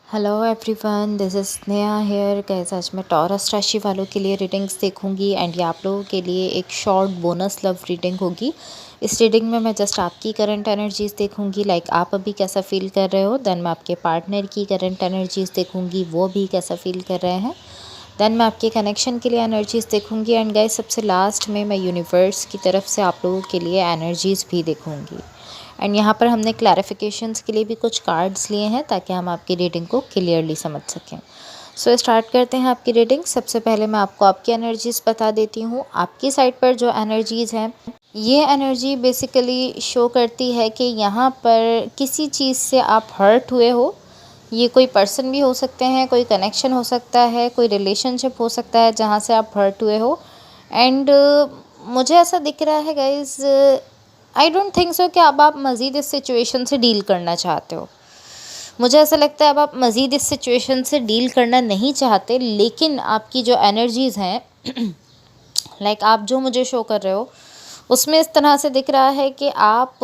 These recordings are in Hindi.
Hello everyone, this is Sneha here. Guys, आज मैं टॉरस राशि वालों के लिए रीडिंग्स देखूंगी एंड ये आप लोगों के लिए एक शॉर्ट बोनस लव रीडिंग होगी। इस रीडिंग में मैं जस्ट आपकी करंट एनर्जीज़ देखूंगी, लाइक आप अभी कैसा फील कर रहे हो। देन मैं आपके पार्टनर की करंट एनर्जीज़ देखूंगी, वो भी कैसा फील कर रहे हैं। देन मैं आपके कनेक्शन के लिए एनर्जीज़ देखूंगी एंड गाइस सबसे लास्ट में मैं यूनिवर्स की तरफ से आप लोगों के लिए एनर्जीज़ भी देखूंगी। एंड यहाँ पर हमने क्लैरिफिकेशंस के लिए भी कुछ कार्ड्स लिए हैं ताकि हम आपकी रीडिंग को क्लियरली समझ सकें। सो स्टार्ट करते हैं आपकी रीडिंग। सबसे पहले मैं आपको आपकी एनर्जीज़ बता देती हूँ। आपकी साइड पर जो एनर्जीज़ हैं, ये एनर्जी बेसिकली शो करती है कि यहाँ पर किसी चीज़ से आप हर्ट हुए हो। ये कोई पर्सन भी हो सकते हैं, कोई कनेक्शन हो सकता है, कोई रिलेशनशिप हो सकता है जहाँ से आप हर्ट हुए हो। एंड मुझे ऐसा दिख रहा है guys, I don't think so कि अब आप मज़ीद इस सिचुएशन से डील करना चाहते हो। मुझे ऐसा लगता है अब आप मज़ीद इस सिचुएशन से डील करना नहीं चाहते, लेकिन आपकी जो एनर्जीज़ हैं लाइक आप जो मुझे शो कर रहे हो उसमें इस तरह से दिख रहा है कि आप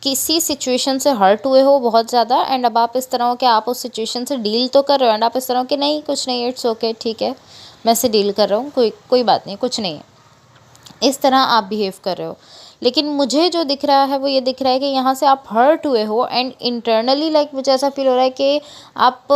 किसी सिचुएशन से हर्ट हुए हो बहुत ज़्यादा। एंड अब आप इस तरह हो कि आप उस सिचुएशन से डील तो कर रहे हो एंड आप इस तरह हो कि नहीं कुछ नहीं, इट्स ओके, ठीक है, मैं इससे डील कर रहा हूँ, कोई कोई बात नहीं, कुछ नहीं है, इस तरह आप बिहेव कर रहे हो। लेकिन मुझे जो दिख रहा है वो ये दिख रहा है कि यहाँ से आप हर्ट हुए हो एंड इंटरनली लाइक मुझे ऐसा फील हो रहा है कि आप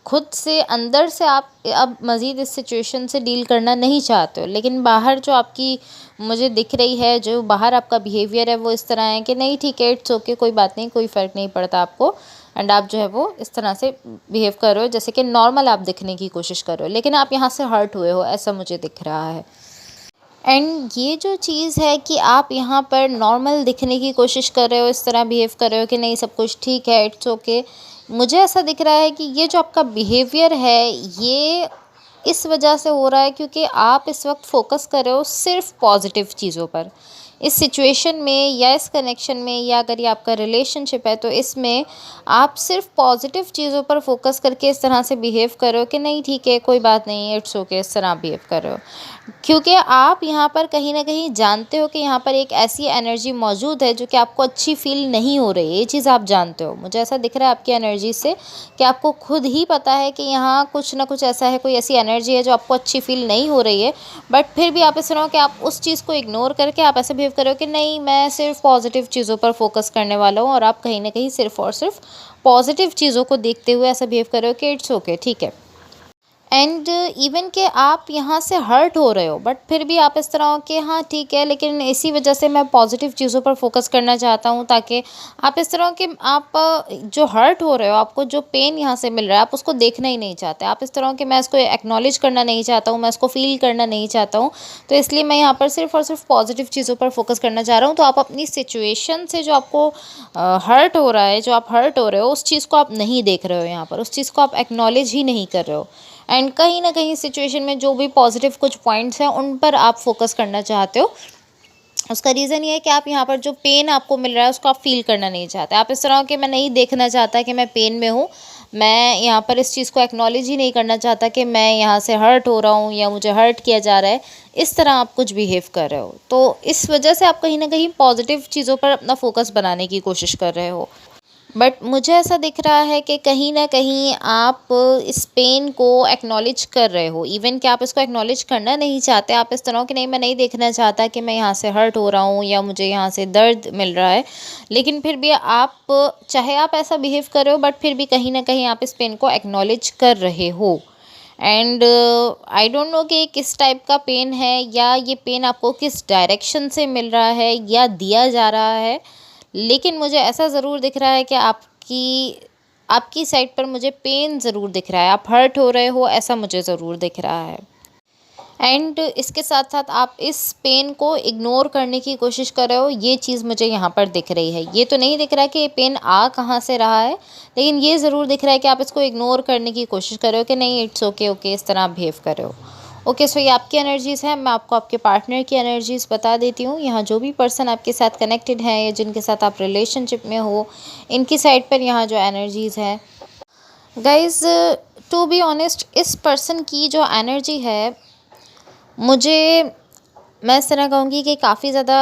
खुद से अंदर से आप अब मज़ीद इस सिचुएशन से डील करना नहीं चाहते हो। लेकिन बाहर जो आपकी मुझे दिख रही है, जो बाहर आपका बिहेवियर है वो इस तरह है कि नहीं ठीक है, इट्स ओके, कोई बात नहीं, कोई फ़र्क नहीं पड़ता आपको। एंड आप जो है वो इस तरह से बिहेव कर रहे हो जैसे कि नॉर्मल आप दिखने की कोशिश कर रहे हो, लेकिन आप यहाँ से हर्ट हुए हो, ऐसा मुझे दिख रहा है। एंड ये जो चीज़ है कि आप यहाँ पर नॉर्मल दिखने की कोशिश कर रहे हो, इस तरह बिहेव कर रहे हो कि नहीं सब कुछ ठीक है, इट्स ओके। मुझे ऐसा दिख रहा है कि ये जो आपका बिहेवियर है ये इस वजह से हो रहा है क्योंकि आप इस वक्त फोकस कर रहे हो सिर्फ पॉजिटिव चीज़ों पर। इस सिचुएशन में या इस कनेक्शन में या अगर ये आपका रिलेशनशिप है तो इसमें आप सिर्फ पॉजिटिव चीज़ों पर फोकस करके इस तरह से बिहेव कर रहे हो कि नहीं ठीक है, कोई बात नहीं, इट्स ओके, इस तरह बिहेव कर रहे हो। क्योंकि आप यहाँ पर कहीं न कहीं जानते हो कि यहाँ पर एक ऐसी एनर्जी मौजूद है जो कि आपको अच्छी फ़ील नहीं हो रही है, ये चीज़ आप जानते हो। मुझे ऐसा दिख रहा है आपकी एनर्जी से कि आपको खुद ही पता है कि यहाँ कुछ ना कुछ ऐसा है, कोई ऐसी एनर्जी है जो आपको अच्छी फ़ील नहीं हो रही है। बट फिर भी आप इस तरह हो कि आप उस चीज़ को इग्नोर करके आप ऐसे बिहेव कर रहे हो कि नहीं मैं सिर्फ पॉजिटिव चीज़ों पर फोकस करने वाला हूँ, और आप कहीं न कहीं सिर्फ़ और सिर्फ पॉजिटिव चीज़ों को देखते हुए ऐसा बिहेव कर रहे हो कि इट्स ओके, ठीक है। एंड इवन कि आप यहाँ से हर्ट हो रहे हो बट फिर भी आप इस तरह हो कि हाँ ठीक है, लेकिन इसी वजह से मैं पॉजिटिव चीज़ों पर फोकस करना चाहता हूँ ताकि आप इस तरह हो कि आप जो हर्ट हो रहे हो, आपको जो पेन यहाँ से मिल रहा है आप उसको देखना ही नहीं चाहते। आप इस तरह हो कि मैं इसको एक्नॉलेज करना नहीं चाहता हूँ, मैं इसको फील करना नहीं चाहता हूँ, तो इसलिए मैं यहाँ पर सिर्फ और सिर्फ पॉजिटिव चीज़ों पर फोकस करना चाह रहा हूँ। तो आप अपनी सिचुएशन से जो आपको हर्ट हो रहा है, जो आप हर्ट हो रहे हो उस चीज़ को आप नहीं देख रहे हो, यहाँ पर उस चीज़ को आप एक्नॉलेज ही नहीं कर रहे हो। एंड कहीं ना कहीं सिचुएशन में जो भी पॉजिटिव कुछ पॉइंट्स हैं उन पर आप फोकस करना चाहते हो। उसका रीज़न ये है कि आप यहाँ पर जो पेन आपको मिल रहा है उसको आप फील करना नहीं चाहते। आप इस तरह हो कि मैं नहीं देखना चाहता कि मैं पेन में हूँ, मैं यहाँ पर इस चीज़ को एक्नॉलेज ही नहीं करना चाहता कि मैं यहाँ से हर्ट हो रहा हूँ या मुझे हर्ट किया जा रहा है। इस तरह आप कुछ बिहेव कर रहे हो, तो इस वजह से आप कहीं ना कहीं पॉजिटिव चीज़ों पर अपना फोकस बनाने की कोशिश कर रहे हो। बट मुझे ऐसा दिख रहा है कि कहीं न कहीं आप इस पेन को एक्नॉलेज कर रहे हो, इवन कि आप इसको एक्नॉलेज करना नहीं चाहते। आप इस तरह हो कि नहीं मैं नहीं देखना चाहता कि मैं यहाँ से हर्ट हो रहा हूँ या मुझे यहाँ से दर्द मिल रहा है। लेकिन फिर भी आप चाहे आप ऐसा बिहेव कर रहे हो बट फिर भी कहीं न कहीं आप इस पेन को एक्नॉलेज कर रहे हो। एंड आई डोंट नो कि किस टाइप का पेन है या ये पेन आपको किस डायरेक्शन से मिल रहा है या दिया जा रहा है। लेकिन मुझे ऐसा ज़रूर दिख रहा है कि आपकी आपकी साइड पर मुझे पेन ज़रूर दिख रहा है, आप हर्ट हो रहे हो, ऐसा मुझे ज़रूर दिख रहा है। एंड इसके साथ साथ आप इस पेन को इग्नोर करने की कोशिश कर रहे हो, ये चीज़ मुझे यहाँ पर दिख रही है। ये तो नहीं दिख रहा कि ये पेन आ कहाँ से रहा है, लेकिन ये ज़रूर दिख रहा है कि आप इसको इग्नोर करने की कोशिश कर रहे हो कि नहीं इट्स ओके ओके, इस तरह आप बिहेव कर रहे हो। ओके, सो ये आपकी एनर्जीज़ हैं। मैं आपको आपके पार्टनर की एनर्जीज़ बता देती हूँ। यहाँ जो भी पर्सन आपके साथ कनेक्टेड है या जिनके साथ आप रिलेशनशिप में हो, इनकी साइड पर यहाँ जो एनर्जीज़ है गाइज़, टू बी ऑनेस्ट इस पर्सन की जो एनर्जी है मुझे, मैं इस तरह कहूँगी कि काफ़ी ज़्यादा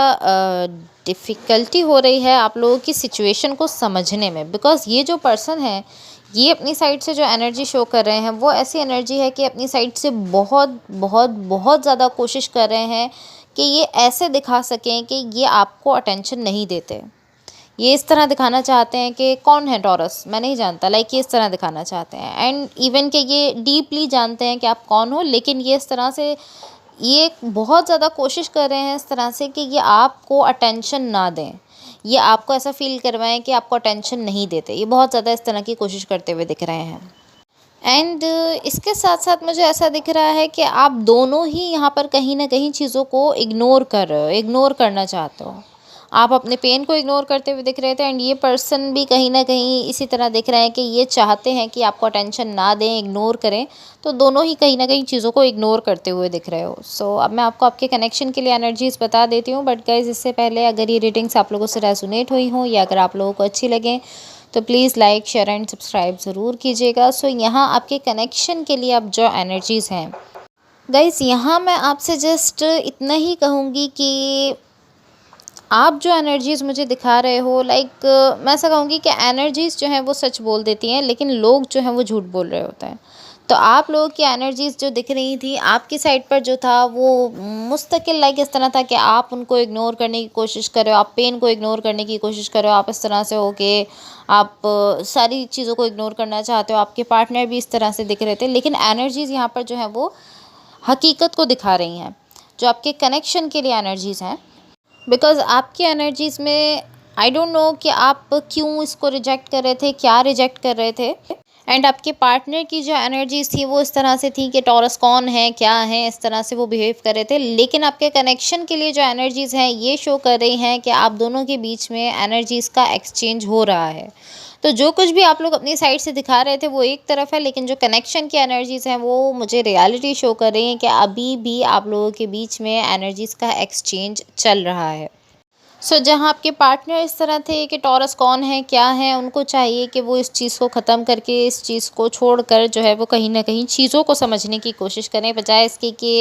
डिफ़िकल्टी हो रही है आप लोगों की सिचुएशन को समझने में। बिकॉज़ ये जो पर्सन है ये अपनी साइड से जो एनर्जी शो कर रहे हैं वो ऐसी एनर्जी है कि अपनी साइड से बहुत बहुत बहुत ज़्यादा कोशिश कर रहे हैं कि ये ऐसे दिखा सकें कि ये आपको अटेंशन नहीं देते। ये इस तरह दिखाना चाहते हैं कि कौन है टॉरस मैं नहीं जानता, लाइक ये इस तरह दिखाना चाहते हैं। एंड इवन कि ये डीपली जानते हैं कि आप कौन हो, लेकिन ये इस तरह से ये बहुत ज़्यादा कोशिश कर रहे हैं इस तरह से कि ये आपको अटेंशन ना दें, ये आपको ऐसा फ़ील करवाएं कि आपको अटेंशन नहीं देते। ये बहुत ज़्यादा इस तरह की कोशिश करते हुए दिख रहे हैं। एंड इसके साथ साथ मुझे ऐसा दिख रहा है कि आप दोनों ही यहाँ पर कहीं न कहीं चीज़ों को इग्नोर कर रहे हो, इग्नोर करना चाहते हो। आप अपने पेन को इग्नोर करते हुए दिख रहे थे एंड ये पर्सन भी कहीं न कहीं इसी तरह दिख रहे हैं कि ये चाहते हैं कि आपको अटेंशन ना दें, इग्नोर करें। तो दोनों ही कहीं न कहीं चीज़ों को इग्नोर करते हुए दिख रहे हो। सो अब मैं आपको आपके कनेक्शन के लिए एनर्जीज़ बता देती हूँ, बट गाइज़ इससे पहले अगर ये रीडिंग्स आप लोगों से रेज़ोनेट हुई हों या अगर आप लोगों को अच्छी लगें तो please like, share and subscribe ज़रूर कीजिएगा। सो यहाँ आपके कनेक्शन के लिए अब जो एनर्जीज़ हैं गाइज़, यहाँ मैं आपसे जस्ट इतना ही कहूँगी कि आप जो एनर्जीज़ मुझे दिखा रहे हो, लाइक मैं ऐसा कहूँगी कि एनर्जीज़ जो हैं वो सच बोल देती हैं, लेकिन लोग जो हैं वो झूठ बोल रहे होते हैं। तो आप लोगों की एनर्जीज़ जो दिख रही थी आपकी साइड पर जो था वो मुस्तकिल लाइक इस तरह था कि आप उनको इग्नोर करने की कोशिश कर रहे हो, आप पेन को इग्नोर करने की कोशिश कर रहे हो, आप इस तरह से हो कि आप सारी चीज़ों को इग्नोर करना चाहते हो। आपके पार्टनर भी इस तरह से दिख रहे थे, लेकिन एनर्जीज़ यहाँ पर जो है वो हकीकत को दिखा रही हैं, जो आपके कनेक्शन के लिए एनर्जीज़ हैं। बिकॉज़ आपकी एनर्जीज़ में आई डोंट नो कि आप क्यों इसको रिजेक्ट कर रहे थे, क्या रिजेक्ट कर रहे थे। एंड आपके पार्टनर की जो एनर्जीज़ थी वो इस तरह से थी कि टॉरस कौन है, क्या है, इस तरह से वो बिहेव कर रहे थे। लेकिन आपके कनेक्शन के लिए जो एनर्जीज़ हैं ये शो कर रही हैं कि आप दोनों के बीच में एनर्जीज़ का एक्सचेंज हो रहा है। तो जो कुछ भी आप लोग अपनी साइड से दिखा रहे थे वो एक तरफ है, लेकिन जो कनेक्शन की एनर्जीज़ हैं वो मुझे रियलिटी शो कर रही हैं कि अभी भी आप लोगों के बीच में एनर्जीज़ का एक्सचेंज चल रहा है। सो जहाँ आपके पार्टनर इस तरह थे कि टॉरस कौन है, क्या है, उनको चाहिए कि वो इस चीज़ को ख़त्म करके, इस चीज़ को छोड़कर जो है वो कहीं न कहीं चीज़ों को समझने की कोशिश करें, बजाय इसके कि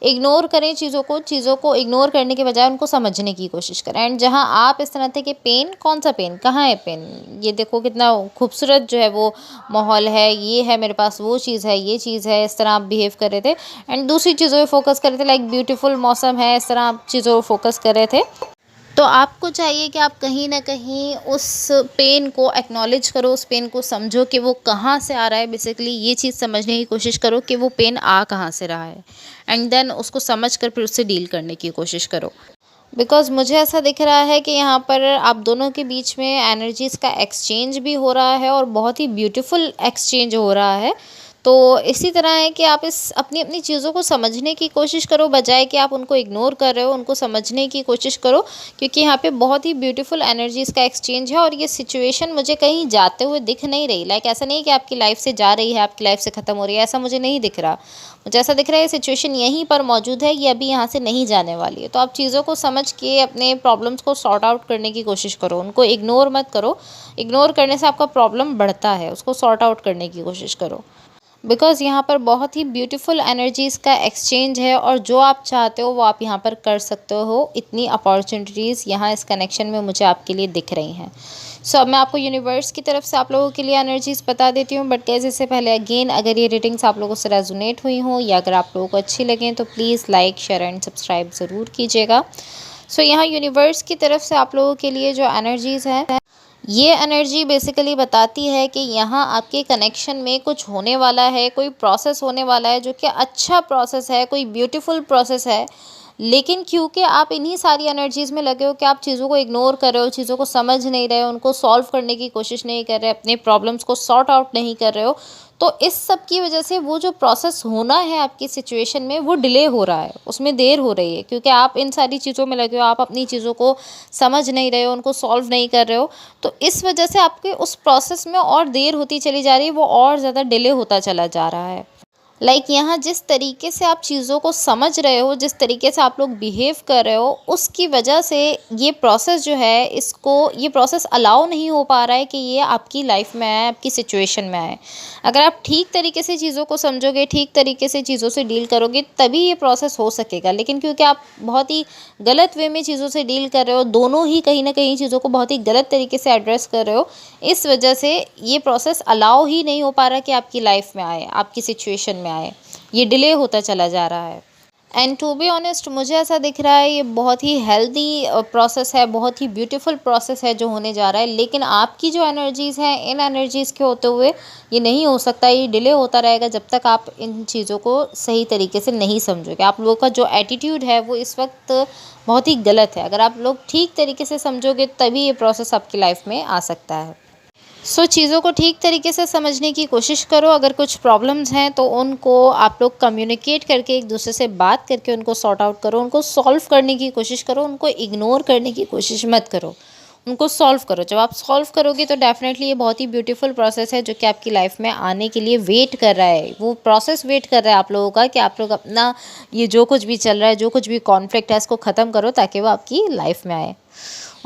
इग्नोर करें चीज़ों को इग्नोर करने के बजाय उनको समझने की कोशिश करें। एंड जहाँ आप इस तरह थे कि पेन, कौन-सा पेन, कहाँ है पेन? ये देखो कितना खूबसूरत जो है वो माहौल है, ये है मेरे पास, वो चीज़ है, ये चीज़ है, इस तरह आप बिहेव कर रहे थे। एंड दूसरी चीज़ों पे फ़ोकस कर रहे थे, लाइक ब्यूटीफुल मौसम है, इस तरह आप चीज़ों पे फ़ोकस कर रहे थे। तो आपको चाहिए कि आप कहीं न कहीं उस पेन को एक्नॉलेज करो, उस पेन को समझो कि वो कहाँ से आ रहा है। बेसिकली ये चीज़ समझने की कोशिश करो कि वो पेन आ कहाँ से रहा है, एंड देन उसको समझ कर फिर उससे डील करने की कोशिश करो। बिकॉज़ मुझे ऐसा दिख रहा है कि यहाँ पर आप दोनों के बीच में एनर्जीज़ का एक्सचेंज भी हो रहा है और बहुत ही ब्यूटीफुल एक्सचेंज हो रहा है। तो इसी तरह है कि आप इस अपनी-अपनी चीज़ों को समझने की कोशिश करो, बजाय कि आप उनको इग्नोर कर रहे हो, उनको समझने की कोशिश करो, क्योंकि यहाँ पे बहुत ही ब्यूटीफुल एनर्जीज़ का एक्सचेंज है और ये सिचुएशन मुझे कहीं जाते हुए दिख नहीं रही। लाइक ऐसा नहीं है कि आपकी लाइफ़ से जा रही है, आपकी लाइफ़ से ख़त्म हो रही है, ऐसा मुझे नहीं दिख रहा। मुझे ऐसा दिख रहा है ये सिचुएशन यहीं पर मौजूद है, ये अभी यहाँ से नहीं जाने वाली है। तो आप चीज़ों को समझ के अपने प्रॉब्लम्स को सॉर्ट आउट करने की कोशिश करो, उनको इग्नोर मत करो। इग्नोर करने से आपका प्रॉब्लम बढ़ता है, उसको सॉर्ट आउट करने की कोशिश करो। बिकॉज़ यहाँ पर बहुत ही ब्यूटीफुल एनर्जीज़ का एक्सचेंज है और जो आप चाहते हो वो आप यहाँ पर कर सकते हो। इतनी अपॉर्चुनिटीज़ यहाँ इस कनेक्शन में मुझे आपके लिए दिख रही हैं। सो अब मैं आपको यूनिवर्स की तरफ से आप लोगों के लिए एनर्जीज़ बता देती हूँ, बट गाइस इससे पहले अगेन अगर ये रीडिंग्स आप लोगों से रेजोनेट हुई हों या अगर आप लोगों को अच्छी लगें तो please like, share and subscribe ज़रूर कीजिएगा। सो यहाँ यूनिवर्स की तरफ से आप लोगों के लिए जो एनर्जीज़ हैं, ये एनर्जी बेसिकली बताती है कि यहाँ आपके कनेक्शन में कुछ होने वाला है, कोई प्रोसेस होने वाला है जो कि अच्छा प्रोसेस है, कोई ब्यूटीफुल प्रोसेस है। लेकिन क्योंकि आप इन्हीं सारी एनर्जीज़ में लगे हो कि आप चीज़ों को इग्नोर कर रहे हो, चीज़ों को समझ नहीं रहे हो, उनको सॉल्व करने की कोशिश नहीं कर रहे, अपने प्रॉब्लम्स को सॉर्ट आउट नहीं कर रहे हो, तो इस सब की वजह से वो जो प्रोसेस होना है आपकी सिचुएशन में वो डिले हो रहा है, उसमें देर हो रही है, क्योंकि आप इन सारी चीज़ों में लगे हो, आप अपनी चीज़ों को समझ नहीं रहे हो, उनको सॉल्व नहीं कर रहे हो। तो इस वजह से आपके उस प्रोसेस में और देर होती चली जा रही है, वो और ज़्यादा डिले होता चला जा रहा है। यहाँ जिस तरीके से आप चीज़ों को समझ रहे हो, जिस तरीके से आप लोग बिहेव कर रहे हो, उसकी वजह से ये प्रोसेस जो है, ये प्रोसेस अलाउ नहीं हो पा रहा है कि ये आपकी लाइफ में आए, आपकी सिचुएशन में आए। अगर आप ठीक तरीके से चीज़ों को समझोगे, ठीक तरीके से चीज़ों से डील करोगे, तभी ये प्रोसेस हो सकेगा। लेकिन क्योंकि आप बहुत ही गलत वे में चीज़ों से डील कर रहे हो, दोनों ही कहीं ना कहीं चीज़ों को बहुत ही गलत तरीके से एड्रेस कर रहे हो, इस वजह से ये प्रोसेस अलाउ ही नहीं हो पा रहा कि आपकी लाइफ में आए, आपकी सिचुएशन में आए। ये डिले होता चला जा रहा है। एंड टू बी ऑनेस्ट, मुझे ऐसा दिख रहा है ये बहुत ही हेल्दी प्रोसेस है, बहुत ही ब्यूटीफुल प्रोसेस है जो होने जा रहा है। लेकिन आपकी जो एनर्जीज़ हैं, इन एनर्जीज़ के होते हुए ये नहीं हो सकता, ये डिले होता रहेगा जब तक आप इन चीज़ों को सही तरीके से नहीं समझोगे। आप लोगों का जो एटीट्यूड है वो इस वक्त बहुत ही गलत है। अगर आप लोग ठीक तरीके से समझोगे तभी ये प्रोसेस आपकी लाइफ में आ सकता है। चीज़ों को ठीक तरीके से समझने की कोशिश करो। अगर कुछ प्रॉब्लम्स हैं तो उनको आप लोग कम्युनिकेट करके, एक दूसरे से बात करके उनको सॉर्ट आउट करो, उनको सॉल्व करने की कोशिश करो, उनको इग्नोर करने की कोशिश मत करो, उनको सॉल्व करो। जब आप सॉल्व करोगे तो डेफिनेटली ये बहुत ही ब्यूटीफुल प्रोसेस है जो कि आपकी लाइफ में आने के लिए वेट कर रहा है। वो प्रोसेस वेट कर रहा है आप लोगों का कि आप लोग अपना ये जो कुछ भी चल रहा है, जो कुछ भी कॉन्फ्लिक्ट है, इसको ख़त्म करो ताकि वो आपकी लाइफ में आए।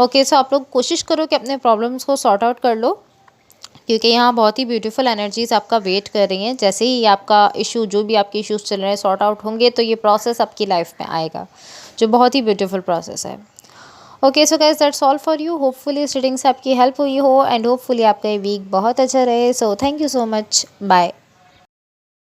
ओके, सो आप लोग कोशिश करो कि अपने प्रॉब्लम्स को सॉर्ट आउट कर लो, क्योंकि यहाँ बहुत ही ब्यूटीफुल एनर्जीज़ आपका वेट कर रही हैं। जैसे ही आपका इशू, जो भी आपके इश्यूज़ चल रहे हैं, सॉर्ट आउट होंगे तो ये प्रोसेस आपकी लाइफ में आएगा, जो बहुत ही ब्यूटीफुल प्रोसेस है। Okay, so guys, that's all for you. Hopefully इस रीडिंग से आपकी हेल्प हुई हो एंड होपफुली आपका ये वीक बहुत अच्छा रहे। So thank you so much, bye.